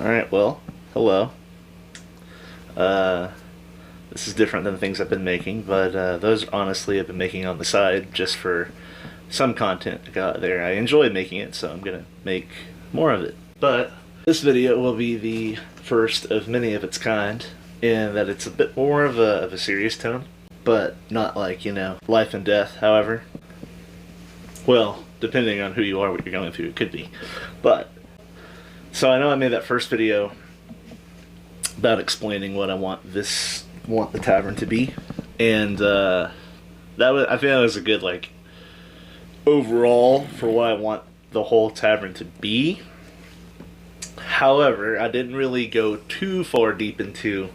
Alright, well, hello. This is different than the things I've been making, but those honestly I've been making on the side just for some content to go out there. I enjoy making it, so I'm gonna make more of it. But this video will be the first of many of its kind, in that it's a bit more of a serious tone, but not like, life and death, however. Well, depending on who you are, what you're going through, it could be. But, so I know I made that first video about explaining what I want the tavern to be, and I think that was a good, overall for what I want the whole tavern to be. However, I didn't really go too far deep into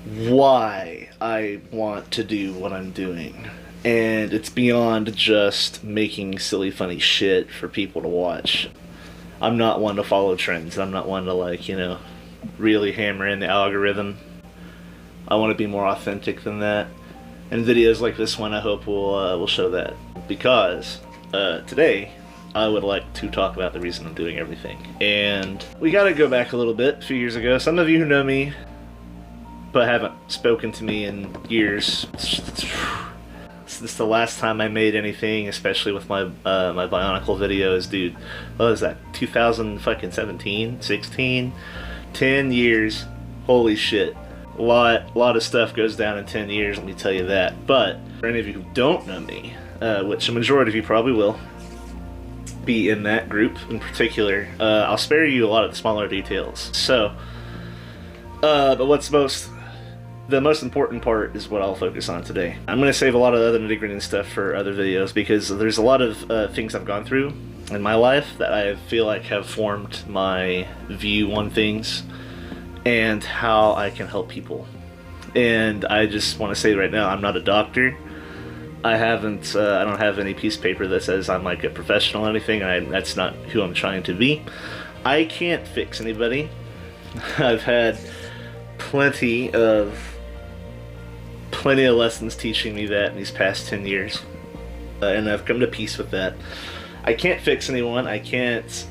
why I want to do what I'm doing. And it's beyond just making silly, funny shit for people to watch. I'm not one to follow trends. I'm not one to, really hammer in the algorithm. I want to be more authentic than that. And videos like this one, I hope, will show that. Because today, I would like to talk about the reason I'm doing everything. And we gotta go back a little bit, a few years ago. Some of you who know me, but haven't spoken to me in years. This is the last time I made anything, especially with my my Bionicle videos, dude. What was that? 2017, 16, 10 years. Holy shit! A lot of stuff goes down in 10 years. Let me tell you that. But for any of you who don't know me, which a majority of you probably will be in that group in particular, I'll spare you a lot of the smaller details. So, but the most important part is what I'll focus on today. I'm going to save a lot of the other nitty-gritty stuff for other videos, because there's a lot of things I've gone through in my life that I feel like have formed my view on things and how I can help people. And I just want to say right now, I'm not a doctor. I don't have any piece of paper that says I'm like a professional or anything, and that's not who I'm trying to be. I can't fix anybody. I've had plenty of lessons teaching me that in these past 10 years, and I've come to peace with that. I can't fix anyone. I can't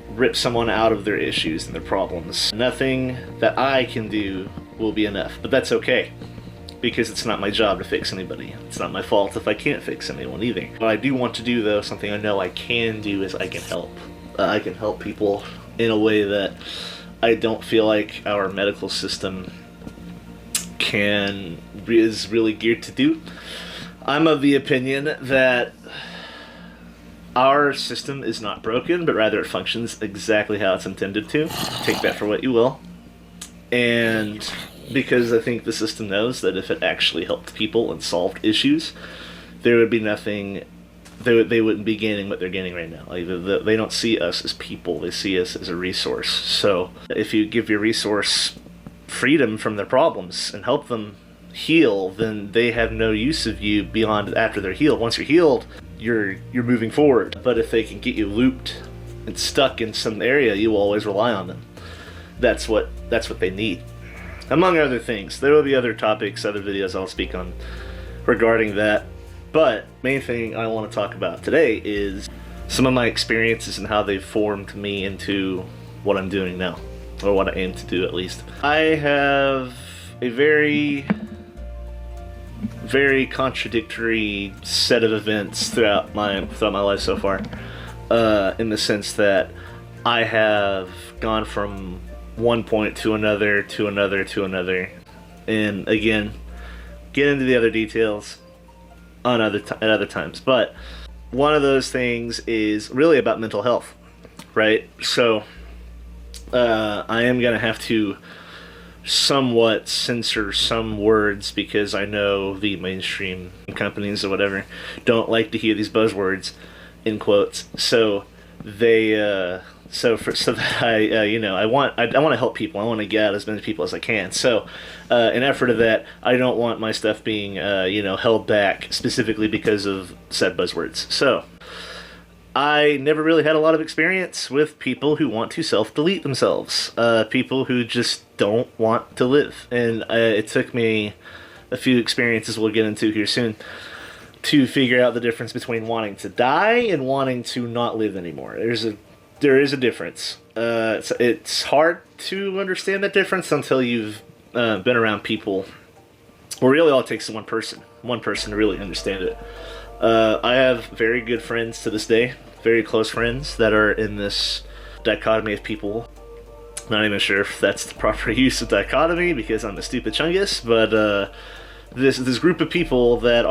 rip someone out of their issues and their problems. Nothing that I can do will be enough, but that's okay, because it's not my job to fix anybody. It's not my fault if I can't fix anyone either. What I do want to do, though, something I know I can do, is I can help. I can help people in a way that I don't feel like our medical system is really geared to do. I'm of the opinion that our system is not broken, but rather it functions exactly how it's intended to. Take that for what you will. And because I think the system knows that if it actually helped people and solved issues, there would be nothing, they wouldn't be gaining what they're gaining right now. They don't see us as people, they see us as a resource. So if you give your resource freedom from their problems and help them heal, then they have no use of you beyond after they're healed. Once you're healed, you're moving forward. But if they can get you looped and stuck in some area, you will always rely on them. That's what they need. Among other things. There will be other topics, other videos I'll speak on regarding that. But main thing I want to talk about today is some of my experiences and how they've formed me into what I'm doing now, or what I aim to do at least. I have a very contradictory set of events throughout my life so far, in the sense that I have gone from one point to another, and again, get into the other details on at other times. But one of those things is really about mental health, right? So I am gonna have to somewhat censor some words, because I know the mainstream companies or whatever don't like to hear these buzzwords in quotes. So they that I want to help people. I want to get out as many people as I can. So in effort of that, I don't want my stuff being held back specifically because of said buzzwords. So I never really had a lot of experience with people who want to self-delete themselves, people who just don't want to live. And it took me a few experiences we'll get into here soon to figure out the difference between wanting to die and wanting to not live anymore. There's a There is a difference. It's hard to understand that difference until you've been around people. Well, really, all it takes is one person to really understand it. I have very good friends to this day, very close friends that are in this dichotomy of people. Not even sure if that's the proper use of dichotomy because I'm a stupid chungus, but this group of people that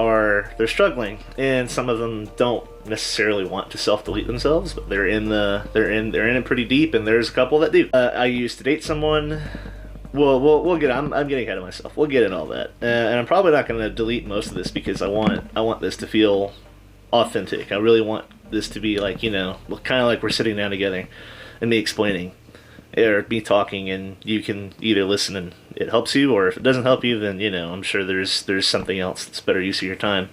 they're struggling, and some of them don't necessarily want to self-delete themselves, but they're in it pretty deep, and there's a couple that do. I used to date someone. We'll get. I'm getting ahead of myself. We'll get in all that, and I'm probably not going to delete most of this because I want this to feel authentic. I really want this to be like, kind of like we're sitting down together and me explaining, or me talking, and you can either listen and it helps you, or if it doesn't help you, then I'm sure there's something else that's better use of your time.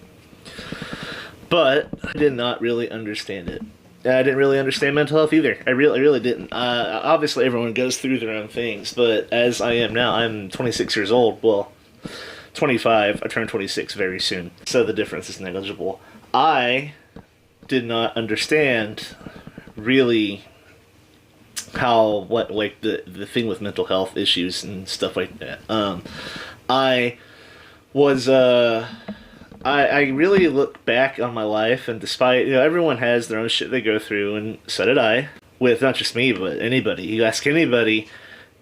But I did not really understand it. I didn't really understand mental health either. I really didn't. Obviously, everyone goes through their own things, but as I am now, I'm 26 years old. Well, 25. I turn 26 very soon, so the difference is negligible. I did not understand really the thing with mental health issues and stuff like that. I was I really look back on my life, and despite, everyone has their own shit they go through, and so did I, with not just me, but anybody. You ask anybody,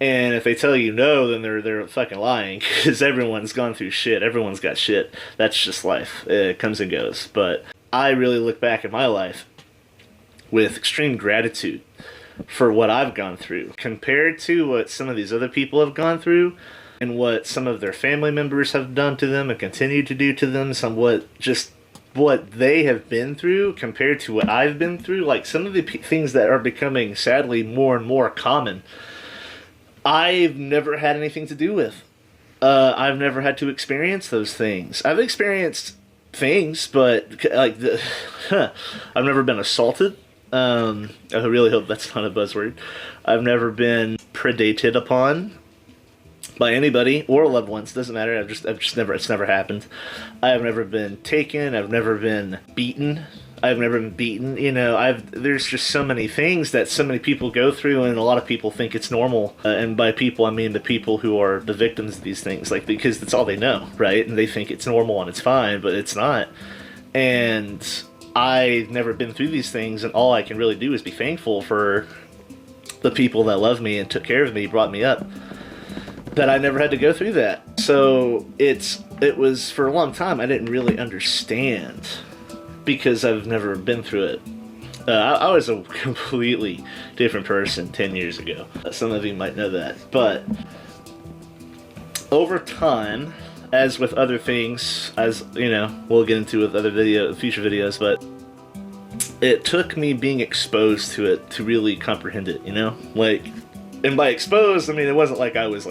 and if they tell you no, then they're fucking lying, because everyone's gone through shit. Everyone's got shit. That's just life. It comes and goes. But I really look back at my life with extreme gratitude for what I've gone through, compared to what some of these other people have gone through, and what some of their family members have done to them and continue to do to them, what they have been through compared to what I've been through. Like, some of the things that are becoming, sadly, more and more common, I've never had anything to do with. I've never had to experience those things. I've experienced things, but I've never been assaulted. I really hope that's not a buzzword. I've never been predated upon by anybody or loved ones. Doesn't matter. It's never happened. I have never been taken. I've never been beaten. There's just so many things that so many people go through, and a lot of people think it's normal. And by people, I mean the people who are the victims of these things, because that's all they know, right? And they think it's normal and it's fine, but it's not. And I've never been through these things, and all I can really do is be thankful for the people that love me and took care of me, brought me up, that I never had to go through that. So it was, for a long time, I didn't really understand, because I've never been through it. I was a completely different person 10 years ago. Some of you might know that. But over time, as with other things, as we'll get into with other future videos, but it took me being exposed to it to really comprehend it, and by exposed, I mean, it wasn't like I was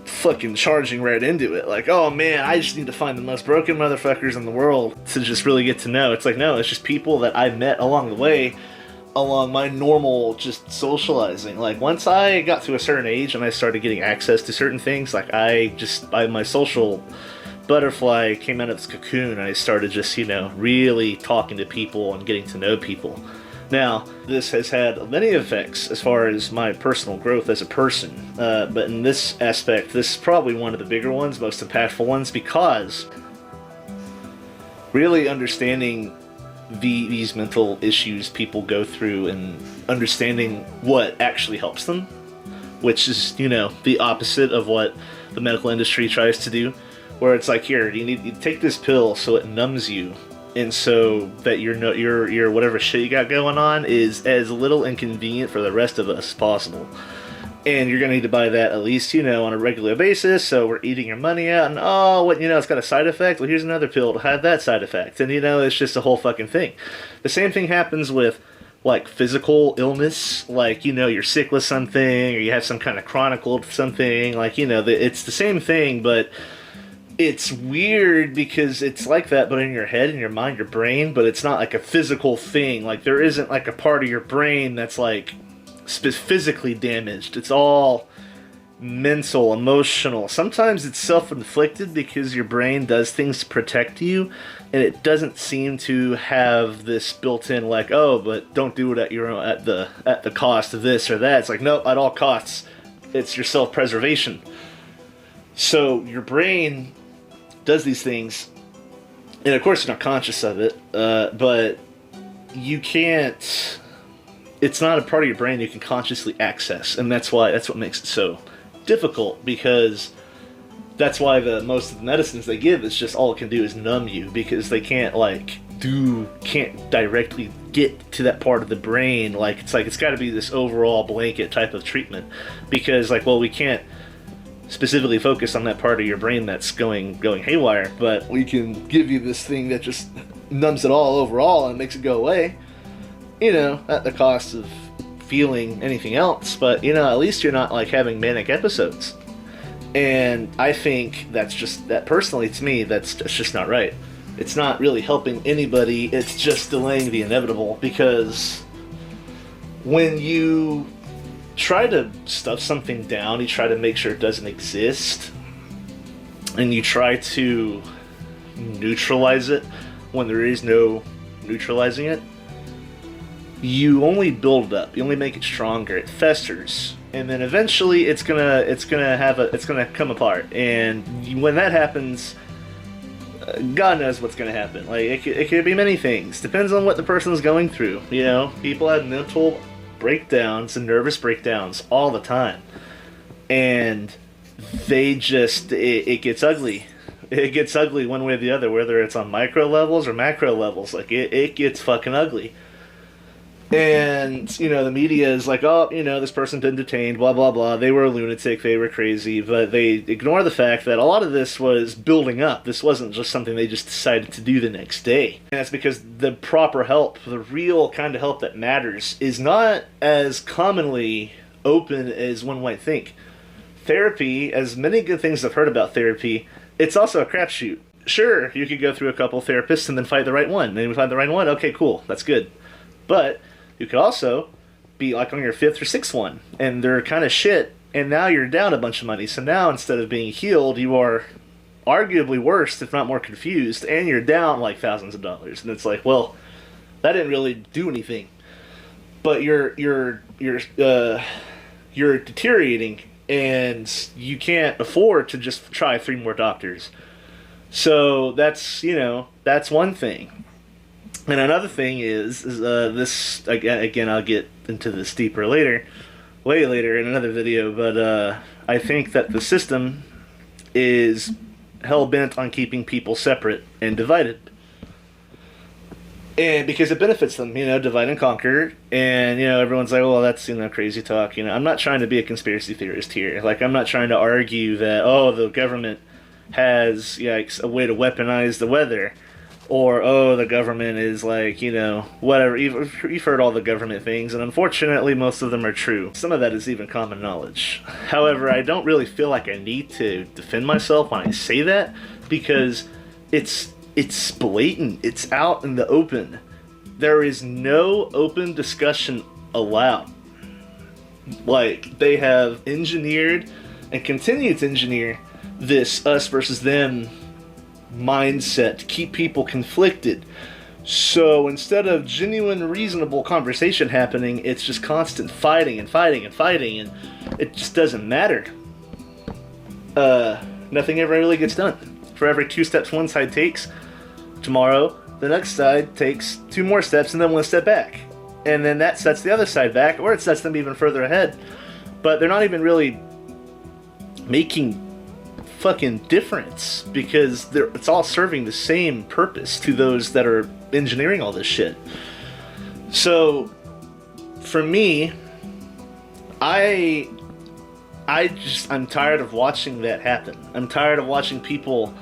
fucking charging right into it, oh man, I just need to find the most broken motherfuckers in the world to just really get to know. It's no, it's just people that I met along the way, along my normal just socializing. Once I got to a certain age and I started getting access to certain things, my social butterfly came out of its cocoon, and I started just, really talking to people and getting to know people. Now, this has had many effects as far as my personal growth as a person, but in this aspect, this is probably one of the bigger ones, most impactful ones, because really understanding these mental issues people go through and understanding what actually helps them, which is, the opposite of what the medical industry tries to do, where it's here, you take this pill so it numbs you, and so that your whatever shit you got going on is as little inconvenient for the rest of us as possible. And you're gonna need to buy that at least, on a regular basis, so we're eating your money out, and it's got a side effect? Well, here's another pill to have that side effect. And it's just a whole fucking thing. The same thing happens with physical illness, you're sick with something, or you have some kind of chronic something, it's the same thing, but it's weird because it's like that, but in your head, in your mind, your brain, but it's not a physical thing. There isn't a part of your brain that's physically damaged. It's all mental, emotional. Sometimes it's self-inflicted because your brain does things to protect you, and it doesn't seem to have this built-in like, oh, but don't do it at your own, at the cost of this or that. It's like, no, at all costs, it's your self-preservation. So your brain does these things, and of course you're not conscious of it, but you can't. It's not a part of your brain you can consciously access, and that's what makes it so difficult, because that's why most of the medicines they give is just all it can do is numb you, because they can't can't directly get to that part of the brain. It's got to be this overall blanket type of treatment, because we can't specifically focus on that part of your brain that's going haywire, but we can give you this thing that just numbs it all overall and makes it go away, at the cost of feeling anything else. But at least you're not having manic episodes, and I think that personally, to me, that's just not right. It's not really helping anybody. It's just delaying the inevitable, because when you try to stuff something down, you try to make sure it doesn't exist, and you try to neutralize it when there is no neutralizing it, you only build it up. You only make it stronger. It festers, and then eventually it's gonna come apart. And when that happens, God knows what's gonna happen. It could be many things. Depends on what the person's going through. People have mental breakdowns and nervous breakdowns all the time, and it gets ugly. It gets ugly one way or the other, whether it's on micro levels or macro levels. It gets fucking ugly. And, the media is like, oh, this person's been detained, blah, blah, blah. They were a lunatic, they were crazy. But they ignore the fact that a lot of this was building up. This wasn't just something they just decided to do the next day. And that's because the proper help, the real kind of help that matters, is not as commonly open as one might think. Therapy, as many good things I've heard about therapy, it's also a crapshoot. Sure, you could go through a couple therapists and then find the right one. And you find the right one, okay, cool, that's good. But you could also be on your 5th or 6th one, and they're kind of shit, and now you're down a bunch of money. So now, instead of being healed, you are arguably worse, if not more confused, and you're down thousands of dollars. And it's like, well, that didn't really do anything. But you're deteriorating, and you can't afford to just try 3 more doctors. So that's one thing. And another thing is this, again, I'll get into this deeper way later in another video, but I think that the system is hell-bent on keeping people separate and divided. And because it benefits them, divide and conquer, and, everyone's like, well, that's, crazy talk. I'm not trying to be a conspiracy theorist here. I'm not trying to argue that, oh, the government has a way to weaponize the weather. Or, oh, the government is whatever. You've heard all the government things, and unfortunately most of them are true. Some of that is even common knowledge. However, I don't really feel like I need to defend myself when I say that, because it's blatant. It's out in the open. There is no open discussion allowed. They have engineered and continue to engineer this us versus them mindset to keep people conflicted. So instead of genuine, reasonable conversation happening, it's just constant fighting and fighting and fighting, and it just doesn't matter. Nothing ever really gets done. For every 2 steps one side takes, tomorrow the next side takes 2 more steps and then 1 step back. And then that sets the other side back, or it sets them even further ahead. But they're not even really making fucking difference, because it's all serving the same purpose to those that are engineering all this shit. So for me, I'm tired of watching that happen. I'm tired of watching people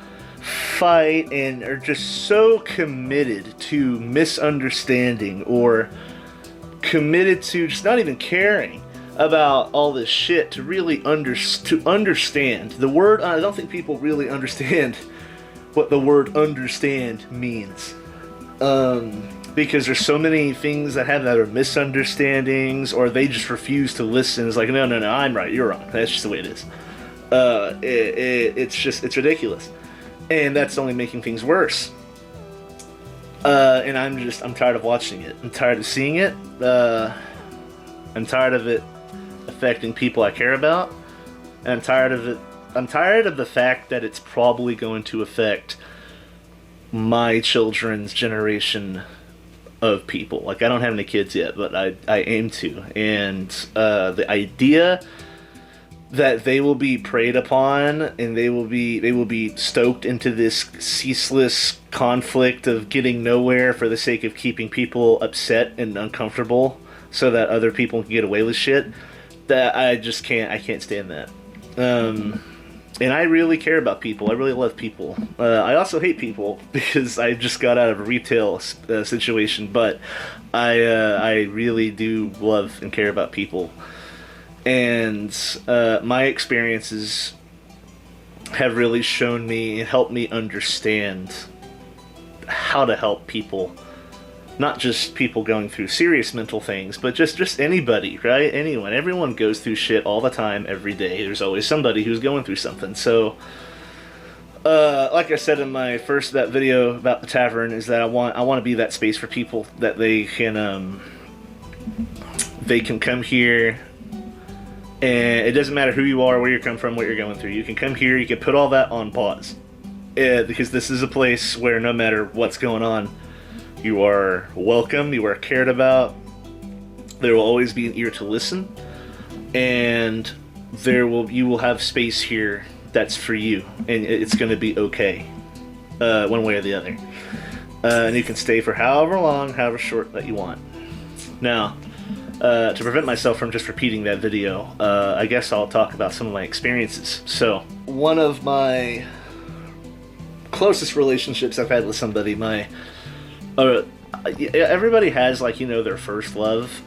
fight and are just so committed to misunderstanding, or committed to just not even caring about all this shit to really understand the word. I don't think people really understand what the word understand means. because there's so many things that are misunderstandings, or they just refuse to listen. It's like, no, I'm right, you're wrong. That's just the way it is. It's ridiculous, and that's only making things worse. And I'm tired of watching it. I'm tired of seeing it. I'm tired of it affecting people I care about, and I'm tired of it. I'm tired of the fact that it's probably going to affect my children's generation of people. Like, I don't have any kids yet, but I aim to. And the idea that they will be preyed upon, and they will be stoked into this ceaseless conflict of getting nowhere for the sake of keeping people upset and uncomfortable so that other people can get away with shit, that I can't stand that. And I really care about people. I really love people. I also hate people because I just got out of a retail situation, but I really do love and care about people. And my experiences have really shown me and helped me understand how to help people. Not just people going through serious mental things, but just anybody, right? Anyone. Everyone goes through shit all the time, every day. There's always somebody who's going through something. So, like I said in my that video about the tavern, is that I want to be that space for people, that they can come here, and it doesn't matter who you are, where you come from, what you're going through. You can come here, you can put all that on pause. Because this is a place where no matter what's going on, you are welcome, you are cared about, there will always be an ear to listen, and you will have space here that's for you, and it's going to be okay, one way or the other. And you can stay for however long, however short that you want. Now, to prevent myself from just repeating that video, I guess I'll talk about some of my experiences. So, one of my closest relationships I've had with somebody, everybody has, like, their first love,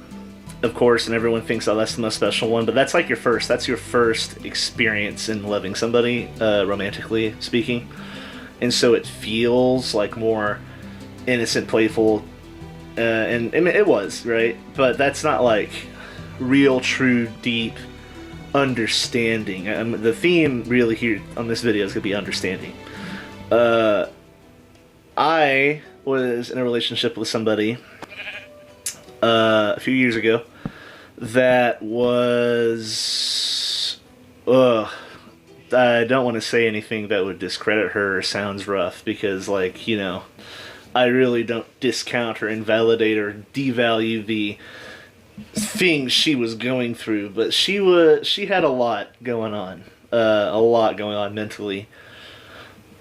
of course, and everyone thinks, oh, that's the most special one, but that's your first experience in loving somebody, romantically speaking, and so it feels like more innocent, playful, and it was, right, but that's not like real, true, deep understanding. The theme really here on this video is going to be understanding. I was in a relationship with somebody a few years ago that was, I don't want to say anything that would discredit her or sounds rough, because, like, I really don't discount or invalidate or devalue the things she was going through, but she had a lot going on mentally.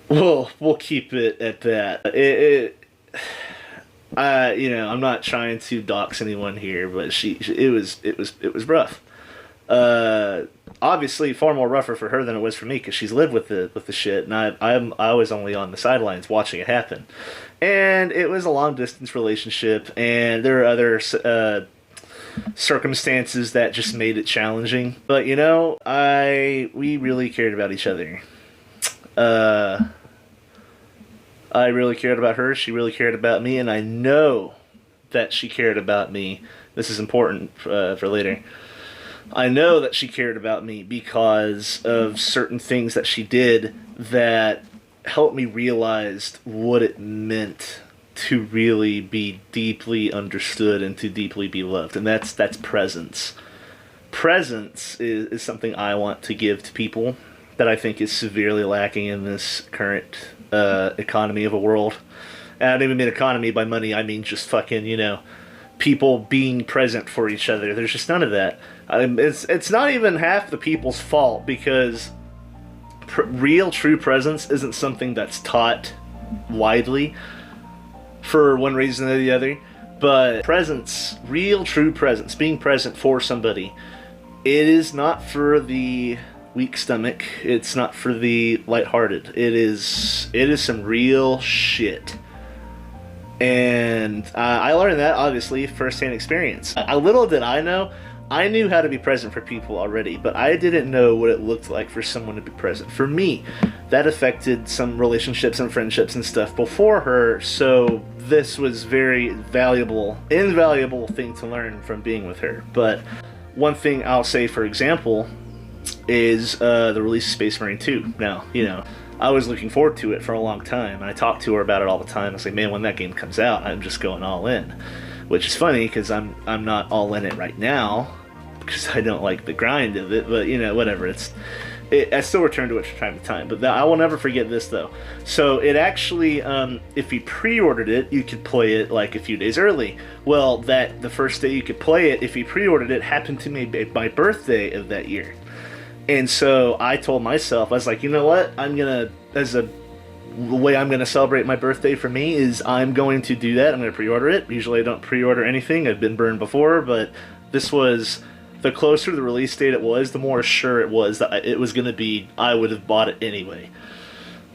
Well, we'll keep it at that. I'm not trying to dox anyone here, but it was rough. Obviously far more rougher for her than it was for me, because she's lived with the shit, and I was only on the sidelines watching it happen. And it was a long distance relationship, and there are other circumstances that just made it challenging. But we really cared about each other. I really cared about her, she really cared about me, and I know that she cared about me. This is important for later. I know that she cared about me because of certain things that she did that helped me realize what it meant to really be deeply understood and to deeply be loved, and that's presence. Presence is something I want to give to people that I think is severely lacking in this current economy of a world. And I don't even mean economy by money, I mean just fucking, people being present for each other. There's just none of that. It's not even half the people's fault, because real, true presence isn't something that's taught widely for one reason or the other. But presence, real, true presence, being present for somebody, it is not for the weak stomach, it's not for the lighthearted. It is some real shit. And I learned that, obviously, firsthand experience. A little did I know, I knew how to be present for people already, but I didn't know what it looked like for someone to be present for me. That affected some relationships and friendships and stuff before her, so this was very invaluable thing to learn from being with her. But one thing I'll say, for example, is the release of Space Marine 2. Now, I was looking forward to it for a long time, and I talked to her about it all the time. I was like, man, when that game comes out, I'm just going all in. Which is funny, because I'm not all in it right now, because I don't like the grind of it, but, whatever. I still return to it from time to time, but I will never forget this, though. So, it actually, if you pre-ordered it, you could play it, like, a few days early. Well, the first day you could play it, if you pre-ordered it, happened to me my birthday of that year. And so I told myself, I was like, you know what? The way I'm going to celebrate my birthday for me is I'm going to do that. I'm going to pre-order it. Usually I don't pre-order anything. I've been burned before, but this was, the closer to the release date it was, the more sure it was that it was going to be, I would have bought it anyway.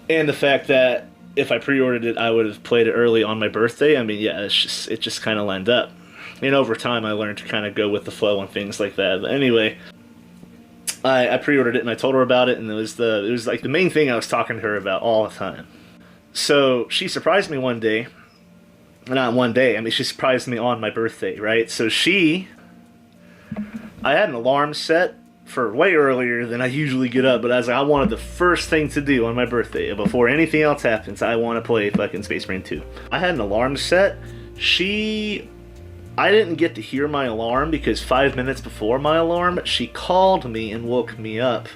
And the fact that if I pre-ordered it, I would have played it early on my birthday, I mean, yeah, it just kind of lined up. And over time, I learned to kind of go with the flow and things like that. But anyway, I pre-ordered it and I told her about it, and it was like the main thing I was talking to her about all the time. So she surprised me one day. Not one day, I mean, she surprised me on my birthday, right? So I had an alarm set for way earlier than I usually get up, but I wanted the first thing to do on my birthday, before anything else happens, I want to play fucking Space Marine 2. I had an alarm set. I didn't get to hear my alarm because 5 minutes before my alarm, she called me and woke me up.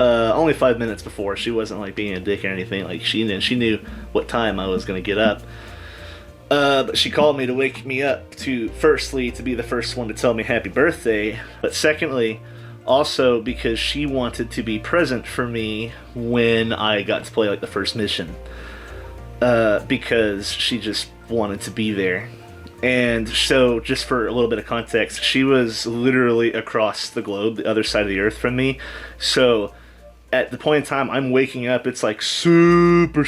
Only 5 minutes before. She wasn't like being a dick or anything. Like she knew what time I was gonna get up. But she called me to wake me up firstly, to be the first one to tell me happy birthday. But secondly, also because she wanted to be present for me when I got to play like the first mission. Because she just wanted to be there. And so, just for a little bit of context, she was literally across the globe, the other side of the earth from me. So, at the point in time I'm waking up, it's like super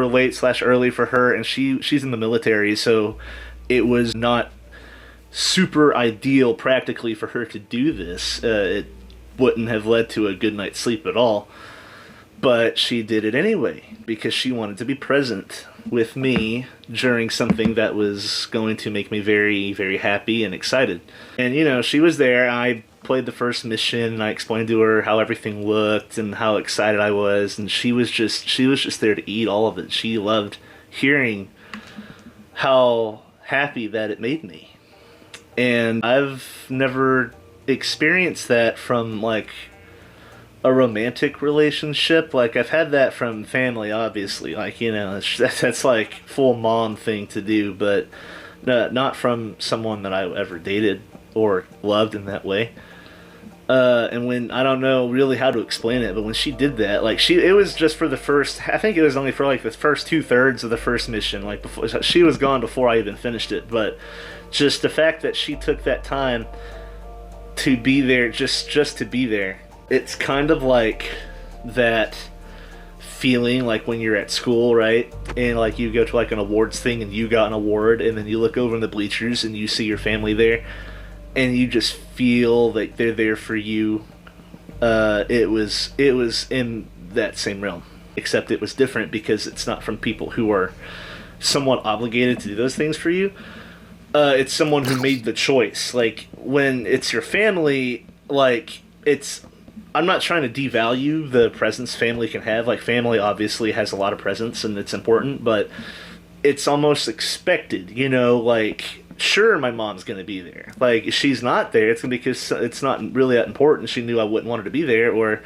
late / early for her, and she's in the military, so it was not super ideal practically for her to do this. It wouldn't have led to a good night's sleep at all. But she did it anyway, because she wanted to be present with me during something that was going to make me very, very happy and excited. And, she was there. I played the first mission, and I explained to her how everything looked and how excited I was, and she was just there to eat all of it. She loved hearing how happy that it made me. And I've never experienced that from, like, a romantic relationship. Like, I've had that from family, obviously, like, that's like full mom thing to do, but not from someone that I ever dated or loved in that way. And when, I don't know really how to explain it, but when she did that, like, it was just for the first, I think it was only for like the first 2/3 of the first mission, like, before she was gone before I even finished it. But just the fact that she took that time to be there, just to be there. It's kind of like that feeling like when you're at school, right? And like you go to like an awards thing and you got an award, and then you look over in the bleachers and you see your family there, and you just feel like they're there for you. It was in that same realm, except it was different because it's not from people who are somewhat obligated to do those things for you. It's someone who made the choice. Like, when it's your family, like, I'm not trying to devalue the presence family can have. Like, family obviously has a lot of presence and it's important, but it's almost expected, like, sure, my mom's going to be there. Like, if she's not there, it's going to be because it's not really that important. She knew I wouldn't want her to be there, or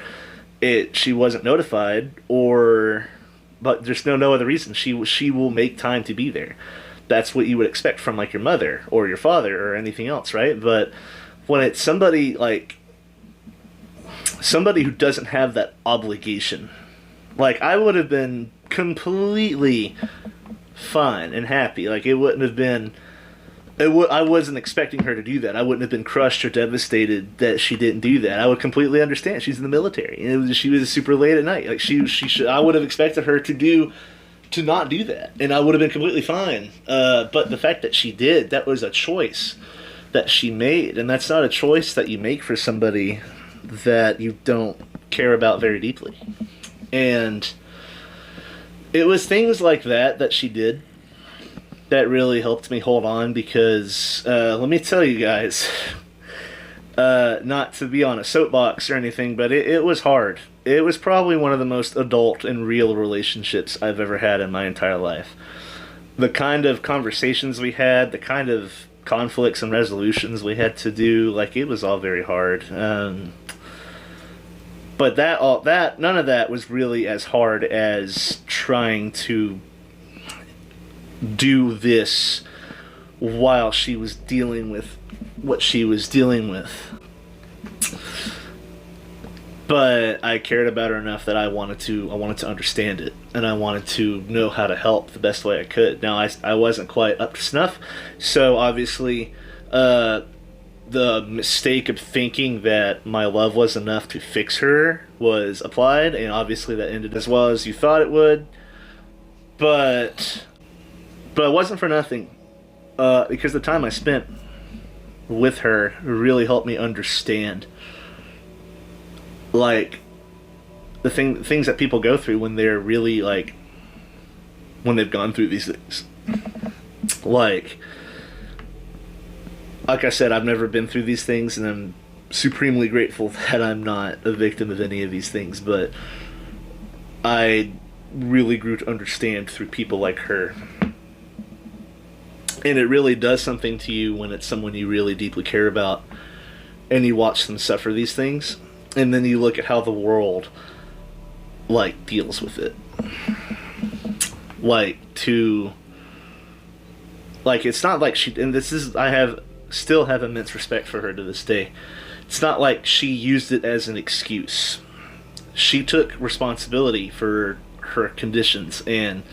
she wasn't notified, but there's no other reason. She will make time to be there. That's what you would expect from, like, your mother or your father or anything else, right? But when it's somebody who doesn't have that obligation, like, I would have been completely fine and happy. Like, it wouldn't have been, I wasn't expecting her to do that. I wouldn't have been crushed or devastated that she didn't do that. I would completely understand. She's in the military, and she was super late at night. Like, I would have expected her to not do that, and I would have been completely fine. But the fact that she did, that was a choice that she made, and that's not a choice that you make for somebody that you don't care about very deeply. And it was things like that that she did that really helped me hold on, because let me tell you guys, not to be on a soapbox or anything, but it was hard. It was probably one of the most adult and real relationships I've ever had in my entire life. The kind of conversations we had, the kind of conflicts and resolutions we had to do, like, it was all very hard. But none of that was really as hard as trying to do this while she was dealing with what she was dealing with. But I cared about her enough that I wanted to understand it, and I wanted to know how to help the best way I could. Now, I wasn't quite up to snuff, so obviously the mistake of thinking that my love was enough to fix her was applied, and obviously that ended as well as you thought it would. But it wasn't for nothing, because the time I spent with her really helped me understand, like, the things that people go through when they're really, like, when they've gone through these things. Like I said, I've never been through these things, and I'm supremely grateful that I'm not a victim of any of these things, but I really grew to understand through people like her. And it really does something to you when it's someone you really deeply care about, and you watch them suffer these things, and then you look at how the world, like, deals with it. It's not like she, and this is, still have immense respect for her to this day. It's not like she used it as an excuse. She took responsibility for her conditions, and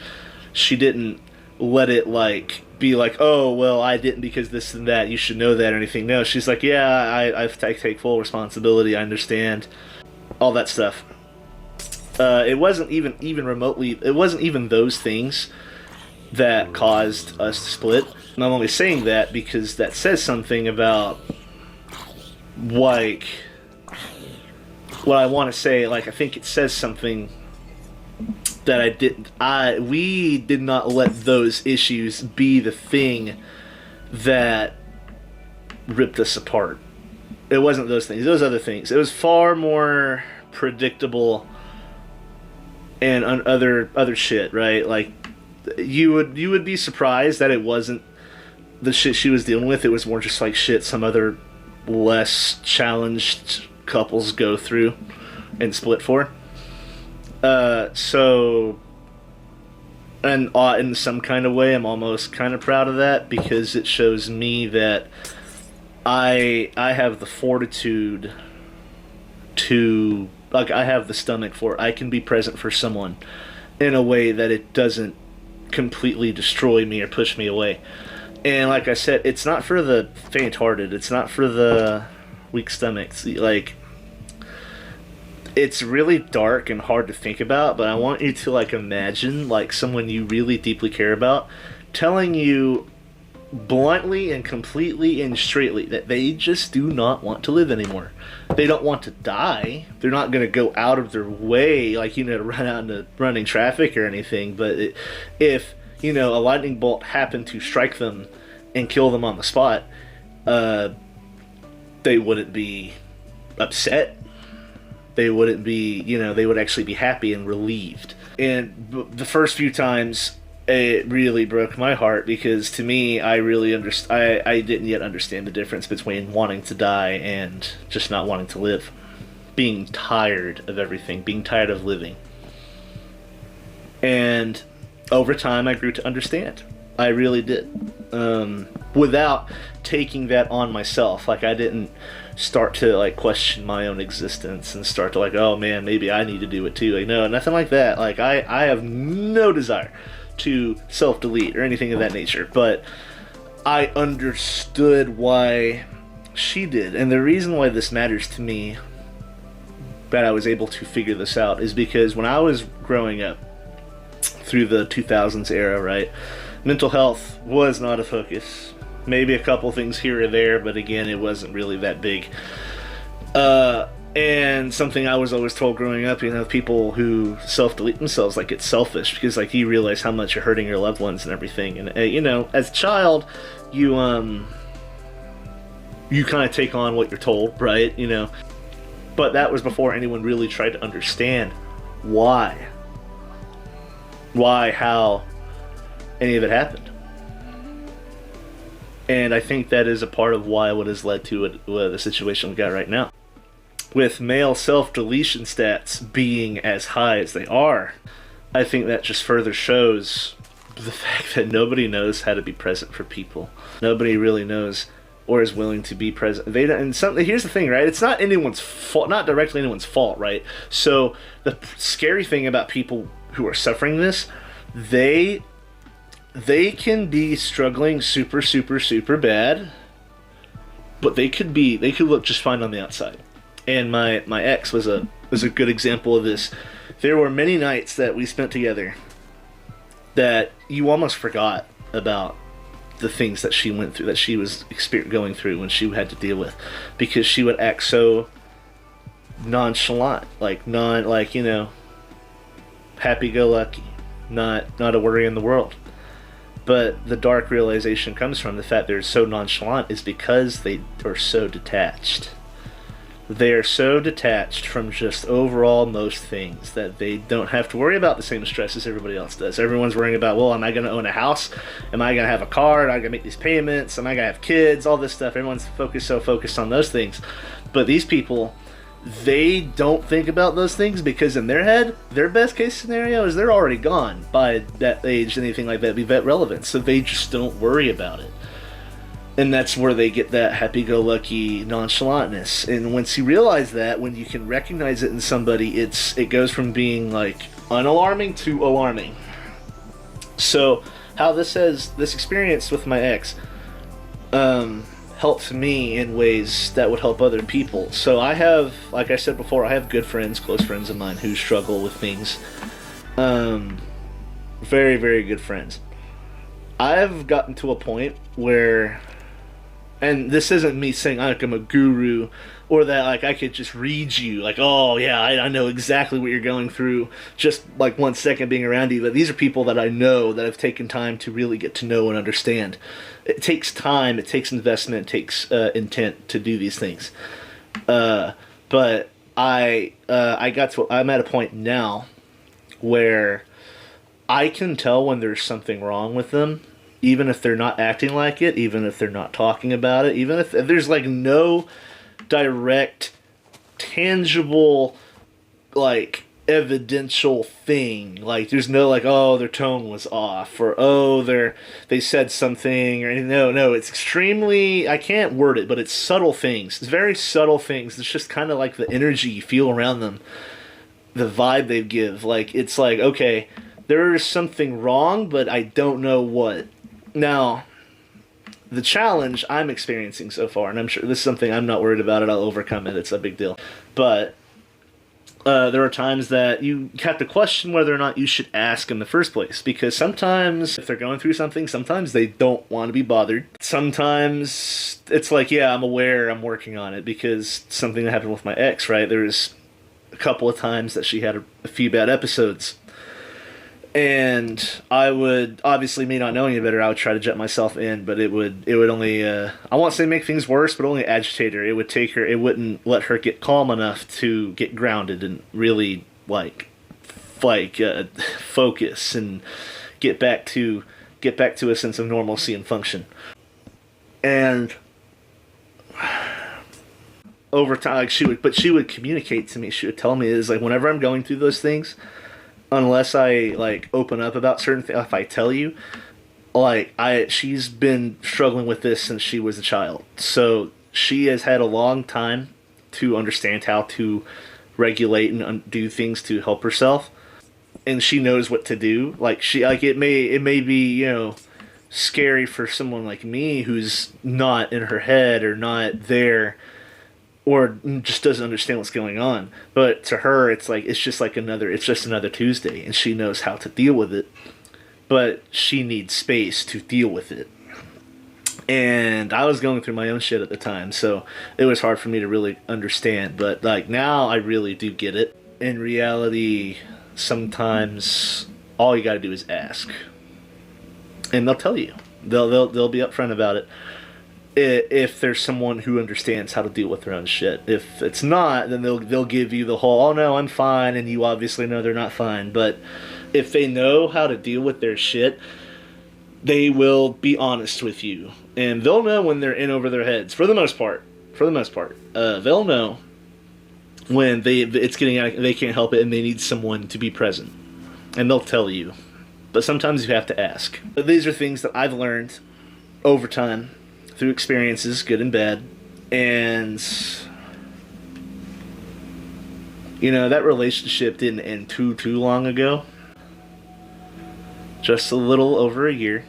she didn't let it, like, be like, oh, well, I didn't because this and that, you should know that, or anything. No, she's like, yeah, I take full responsibility, I understand, all that stuff. It wasn't even remotely, it wasn't even those things that caused us to split. And I'm only saying that because that says something about, like, what I want to say. Like, I think it says something that we did not let those issues be the thing that ripped us apart. It wasn't those things, those other things. It was far more predictable and other shit, right? Like, you would be surprised that it wasn't the shit she was dealing with. It was more just like shit some other less challenged couples go through and split for. So, and in some kind of way, I'm almost kind of proud of that, because it shows me that I have the fortitude to, like, I have the stomach for it. I can be present for someone in a way that it doesn't completely destroy me or push me away. And like I said, it's not for the faint-hearted. It's not for the weak stomachs. Like, it's really dark and hard to think about, but I want you to, like, imagine, like, someone you really deeply care about telling you bluntly and completely and straightly that they just do not want to live anymore. They don't want to die. They're not going to go out of their way, like, to run out into running traffic or anything, but if a lightning bolt happened to strike them and kill them on the spot, they wouldn't be upset. They wouldn't be, they would actually be happy and relieved. And the first few times, it really broke my heart, because to me, I didn't yet understand the difference between wanting to die and just not wanting to live. Being tired of everything, being tired of living. And over time, I grew to understand. I really did. Without taking that on myself. Like, I didn't start to, like, question my own existence and start to, like, oh man, maybe I need to do it too. Like, no, nothing like that. Like, I have no desire to self-delete or anything of that nature, but I understood why she did. And the reason why this matters to me, that I was able to figure this out, is because when I was growing up through the 2000s era, right, mental health was not a focus. maybe a couple things here or there, but again, it wasn't really that big. And something I was always told growing up, people who self-delete themselves, like, it's selfish, because, like, you realize how much you're hurting your loved ones and everything. And, as a child, you kind of take on what you're told, right? But that was before anyone really tried to understand why, how any of it happened. And I think that is a part of why what has led to the situation we got right now. With male self-deletion stats being as high as they are, I think that just further shows the fact that nobody knows how to be present for people. Nobody really knows or is willing to be present. Here's the thing, right? It's not anyone's fault, not directly anyone's fault, right? So the scary thing about people who are suffering this, they can be struggling super, super, super bad, but they could look just fine on the outside. And my ex was a good example of this. There were many nights that we spent together that you almost forgot about the things that she went through, that she was going through when she had to deal with, because she would act so nonchalant, happy-go-lucky, not a worry in the world. But the dark realization comes from the fact they're so nonchalant is because they are so detached. They are so detached from just overall most things that they don't have to worry about the same stress as everybody else does. Everyone's worrying about, well, am I going to own a house? Am I going to have a car? Am I going to make these payments? Am I going to have kids? All this stuff. Everyone's focused on those things. But these people, they don't think about those things because in their head, their best case scenario is they're already gone by that age. Anything like that be vet relevant. So they just don't worry about it. And that's where they get that happy-go-lucky nonchalantness. And once you realize that, when you can recognize it in somebody, it goes from being like unalarming to alarming. So how this experience with my ex helped me in ways that would help other people. So I have, like I said before, I have good friends, close friends of mine who struggle with things. Very, very good friends. I've gotten to a point where, and this isn't me saying I'm a guru or that I could just read you oh yeah, I know exactly what you're going through just 1 second being around you. But these are people that I know that have taken time to really get to know and understand. It takes time, it takes investment, it takes intent to do these things. But I'm at a point now where I can tell when there's something wrong with them, even if they're not acting like it, even if they're not talking about it, even if there's no direct, tangible, evidential thing. There's no their tone was off, or they said something, or anything. No, it's extremely, I can't word it, but it's subtle things. It's very subtle things. It's just kind of the energy you feel around them, the vibe they give. It's okay, there's something wrong, but I don't know what. Now, the challenge I'm experiencing so far, and I'm sure this is something I'm not worried about it, I'll overcome it, it's a big deal. But there are times that you have to question whether or not you should ask in the first place. Because sometimes, if they're going through something, sometimes they don't want to be bothered. Sometimes it's yeah, I'm aware, I'm working on it. Because something that happened with my ex, right? There's a couple of times that she had a few bad episodes. And I would, obviously me not knowing any better, I would try to jet myself in, but it would only, I won't say make things worse, but only agitate her. It would take her, it wouldn't let her get calm enough to get grounded and really, focus and get back to a sense of normalcy and function. And over time, she would communicate to me, she would tell me, is whenever I'm going through those things, unless I open up about certain things, if I tell you, she's been struggling with this since she was a child. So she has had a long time to understand how to regulate and do things to help herself, and she knows what to do. It may be scary for someone like me who's not in her head or not there, or just doesn't understand what's going on. But to her, it's just another Tuesday, and she knows how to deal with it. But she needs space to deal with it. And I was going through my own shit at the time, so it was hard for me to really understand. But like now, I really do get it. In reality, sometimes all you got to do is ask, and they'll tell you. They'll be upfront about it. If there's someone who understands how to deal with their own shit. If it's not, then they'll give you the whole, oh no, I'm fine, and you obviously know they're not fine. But if they know how to deal with their shit, they will be honest with you, and they'll know when they're in over their heads. For the most part, they'll know when it's getting out. They can't help it, and they need someone to be present, and they'll tell you. But sometimes you have to ask. But these are things that I've learned over time, through experiences, good and bad, and you know that relationship didn't end too long ago. Just a little over a year.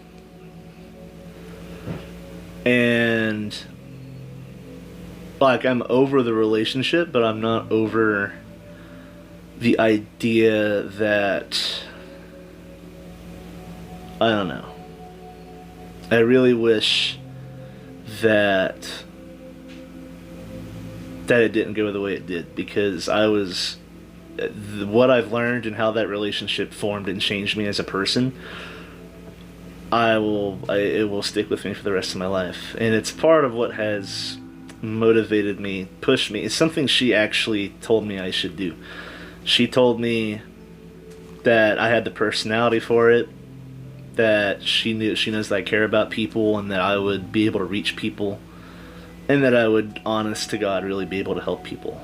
And like I'm over the relationship, but I'm not over the idea that, I don't know. I really wish that it didn't go the way it did, because what I've learned and how that relationship formed and changed me as a person, it will stick with me for the rest of my life. And it's part of what has motivated me, pushed me. It's something she actually told me I should do. She told me that I had the personality for it, that she knows that I care about people, and that I would be able to reach people, and that I would, honest to God, really be able to help people.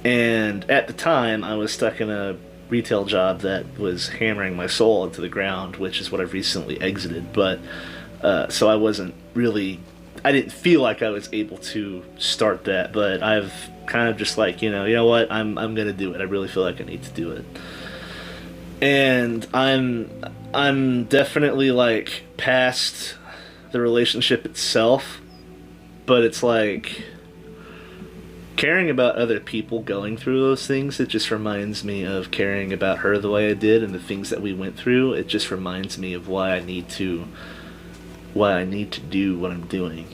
And at the time, I was stuck in a retail job that was hammering my soul into the ground, which is what I've recently exited. But so I didn't feel like I was able to start that. But I've kind of just like, you know what, I'm gonna do it. I really feel like I need to do it. And I'm definitely like past the relationship itself, but it's like caring about other people going through those things. It just reminds me of caring about her the way I did, and the things that we went through. It just reminds me of why I need to do what I'm doing.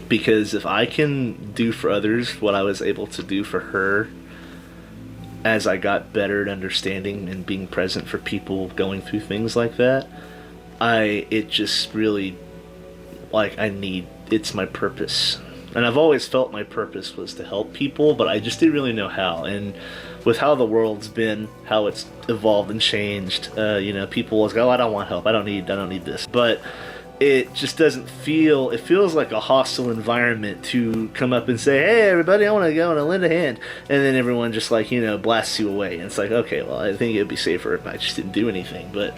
Because if I can do for others what I was able to do for her, as I got better at understanding and being present for people going through things like that, it just really, like, it's my purpose. And I've always felt my purpose was to help people, but I just didn't really know how. And with how the world's been, how it's evolved and changed, people always go, oh, I don't want help, I don't need this. But it just doesn't feel, it feels like a hostile environment to come up and say, hey everybody, I want to go and lend a hand. And then everyone just like, blasts you away. And it's like, okay, well, I think it'd be safer if I just didn't do anything. But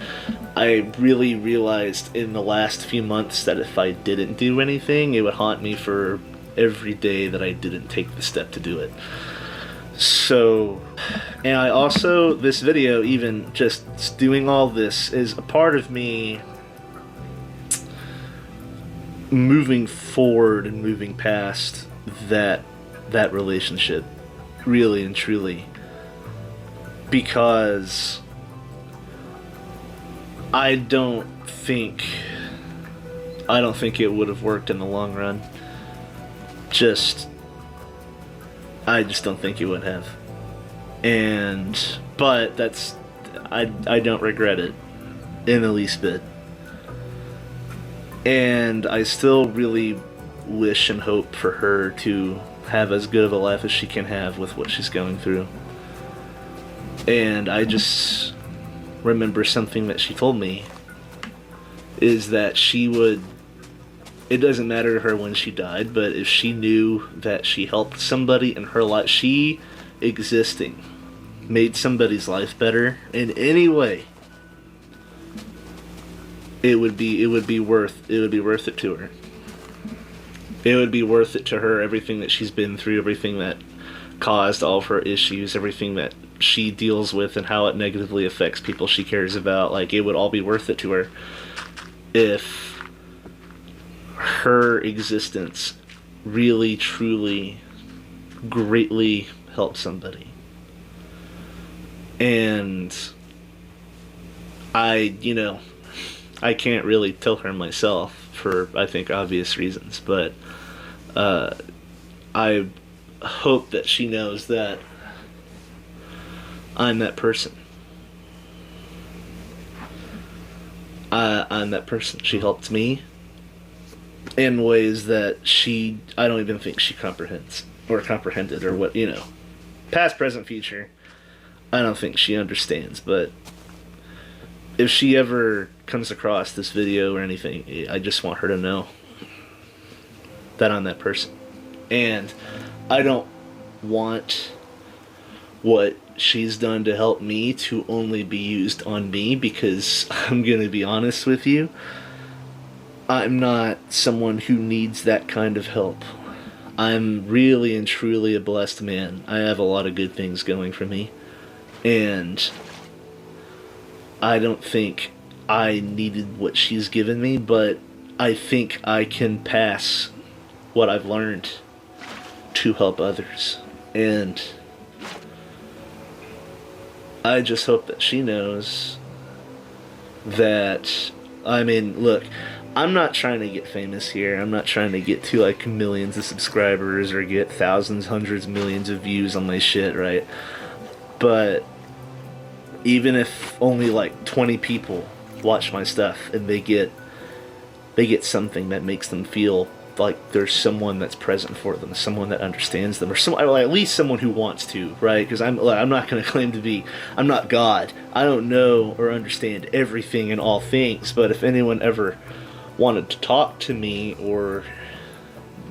I really realized in the last few months that if I didn't do anything, it would haunt me for every day that I didn't take the step to do it. So, and I also, this video, even just doing all this, is a part of me moving forward and moving past that relationship, really and truly, because I don't think it would have worked in the long run. I just don't think it would have. But I don't regret it in the least bit. And I still really wish and hope for her to have as good of a life as she can have with what she's going through. And I just remember something that she told me, is that it doesn't matter to her when she died, but if she knew that she helped somebody in her life, she existing made somebody's life better in any way, it would be worth it to her. It would be worth it to her, everything that she's been through, everything that caused all of her issues, everything that she deals with and how it negatively affects people she cares about. Like, it would all be worth it to her if her existence really, truly, greatly helped somebody. And I can't really tell her myself for, I think, obvious reasons. But I hope that she knows that I'm that person. I'm that person. She helped me in ways that I don't even think she comprehends or comprehended or what, past, present, future. I don't think she understands, but if she ever comes across this video or anything, I just want her to know that I'm that person. And I don't want what she's done to help me to only be used on me, because I'm going to be honest with you, I'm not someone who needs that kind of help. I'm really and truly a blessed man. I have a lot of good things going for me. And I don't think I needed what she's given me, but I think I can pass what I've learned to help others. And I just hope that she knows that, look, I'm not trying to get famous here. I'm not trying to get to like millions of subscribers or get thousands, hundreds, millions of views on my shit, right? But even if only like 20 people watch my stuff and they get something that makes them feel like there's someone that's present for them, someone that understands them, or at least someone who wants to, right? Because I'm not going to claim to be, I'm not God. I don't know or understand everything and all things, but if anyone ever wanted to talk to me or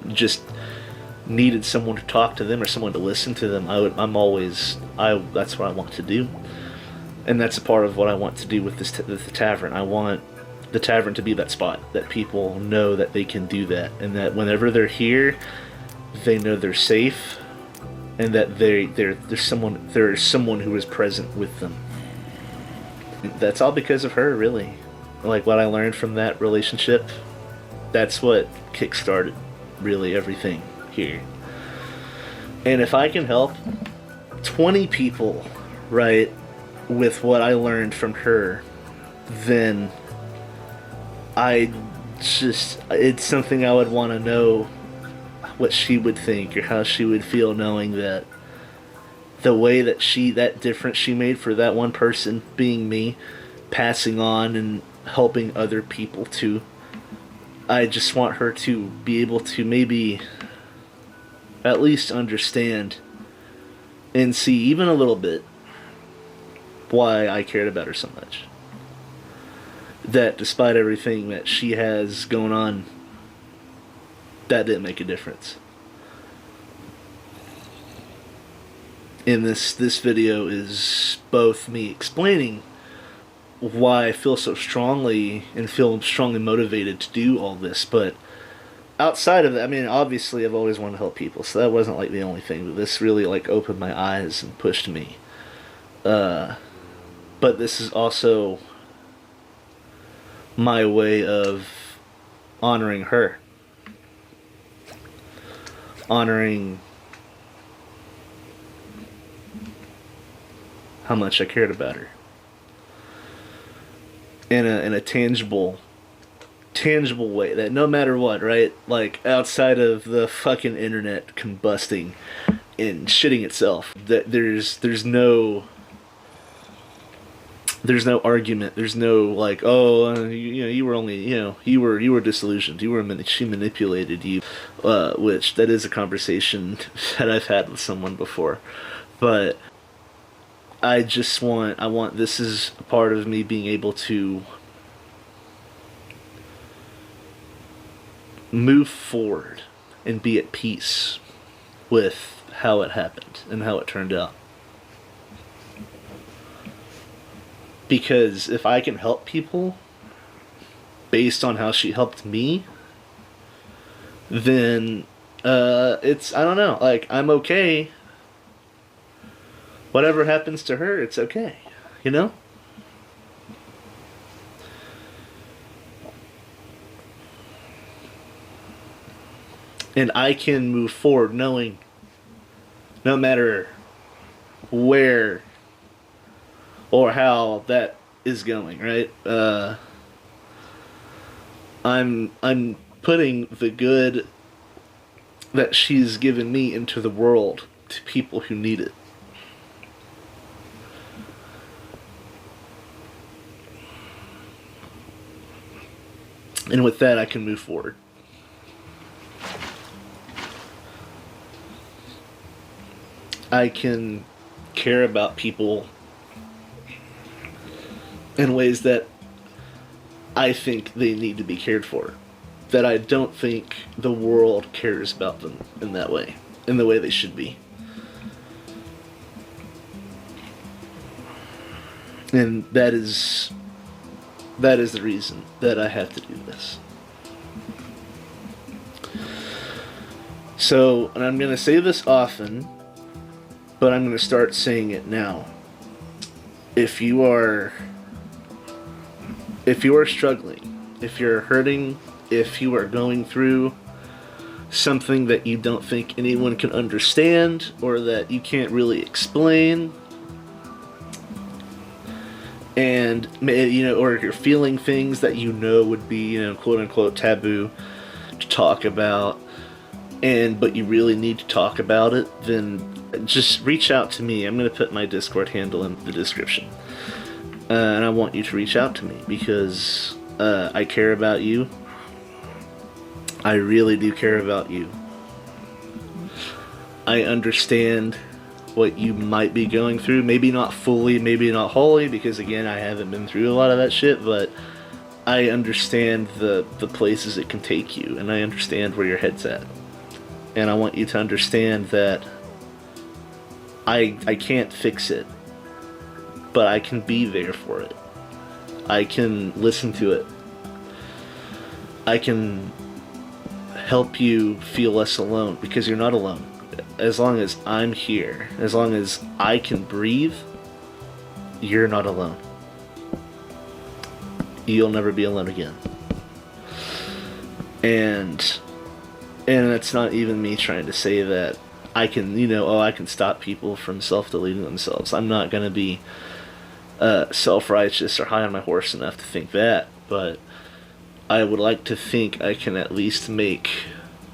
just needed someone to talk to them or someone to listen to them, that's what I want to do. And that's a part of what I want to do with the tavern. I want the tavern to be that spot that people know that they can do that, and that whenever they're here, they know they're safe, and that there's someone who is present with them. That's all because of her, really. Like what I learned from that relationship, that's what kickstarted really everything here. And if I can help 20 people, right, with what I learned from her, then it's something I would want to know what she would think or how she would feel, knowing that the way that that difference she made for that one person, being me, passing on and helping other people too. I just want her to be able to maybe at least understand and see even a little bit why I cared about her so much. That despite everything that she has going on, that didn't make a difference. And this video is both me explaining why I feel so strongly and feel strongly motivated to do all this, but outside of that, obviously I've always wanted to help people, so that wasn't like the only thing, but this really like opened my eyes and pushed me. But this is also my way of honoring her. Honoring how much I cared about her. In a tangible way, that no matter what, right? Like outside of the fucking internet combusting and shitting itself, that there's no argument. There's no like, you were only, you were disillusioned. She manipulated you, which that is a conversation that I've had with someone before. But I want this is a part of me being able to move forward and be at peace with how it happened and how it turned out. Because if I can help people based on how she helped me, then I don't know, like, I'm okay. Whatever happens to her, it's okay, you know? And I can move forward knowing no matter where or how that is going, right? I'm putting the good that she's given me into the world to people who need it. And with that, I can move forward. I can care about people in ways that I think they need to be cared for. That I don't think the world cares about them in that way, in the way they should be. And that is the reason that I have to do this. So, and I'm going to say this often, but I'm going to start saying it now. If you are struggling, if you're hurting, if you are going through something that you don't think anyone can understand or that you can't really explain, and or you're feeling things that would be quote unquote taboo to talk about, but you really need to talk about it, then just reach out to me. I'm going to put my Discord handle in the description. And I want you to reach out to me because I care about you. I really do care about you. I understand what you might be going through. Maybe not fully, maybe not wholly, because again, I haven't been through a lot of that shit, but I understand the places it can take you, and I understand where your head's at. And I want you to understand that I can't fix it, but I can be there for it. I can listen to it. I can help you feel less alone, because you're not alone. As long as I'm here, as long as I can breathe, you're not alone. You'll never be alone again. And that's not even me trying to say that I can, I can stop people from self-deleting themselves. I'm not going to be self-righteous or high on my horse enough to think that, but I would like to think I can at least make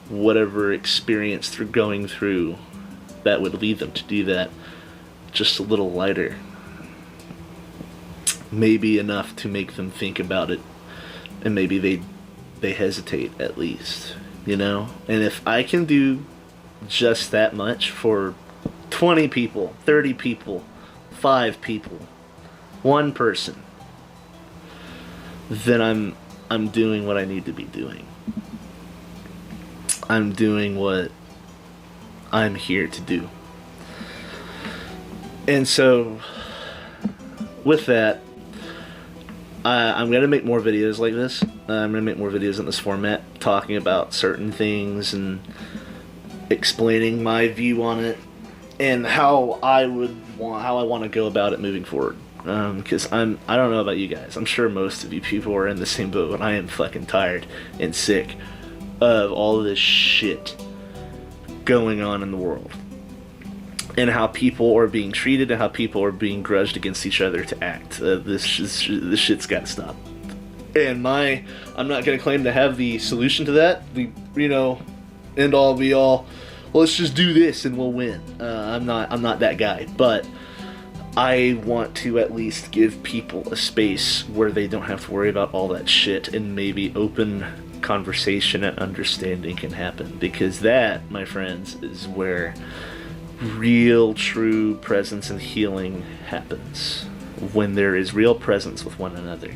whatever experience they're going through that would lead them to do that just a little lighter. Maybe enough to make them think about it, and maybe they hesitate at least, And if I can do just that much for 20 people, 30 people, 5 people, 1 person, then I'm doing what I need to be doing. I'm doing what I'm here to do. And so, with that, I'm going to make more videos like this. I'm going to make more videos in this format, talking about certain things and explaining my view on it and how I want to go about it moving forward. Because I don't know about you guys. I'm sure most of you people are in the same boat, and I am fucking tired and sick of all of this shit going on in the world, and how people are being treated and how people are being grudged against each other to act. This shit's got to stop. And I'm not going to claim to have the solution to that. The end all be all. Well, let's just do this and we'll win. I'm not that guy, but I want to at least give people a space where they don't have to worry about all that shit, and maybe open conversation and understanding can happen. Because that, my friends, is where real, true presence and healing happens. When there is real presence with one another.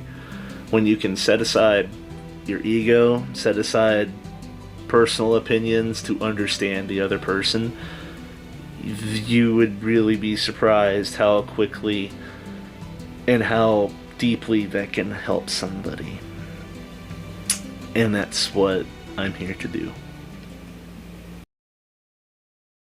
When you can set aside your ego, set aside personal opinions to understand the other person, you would really be surprised how quickly and how deeply that can help somebody. And that's what I'm here to do.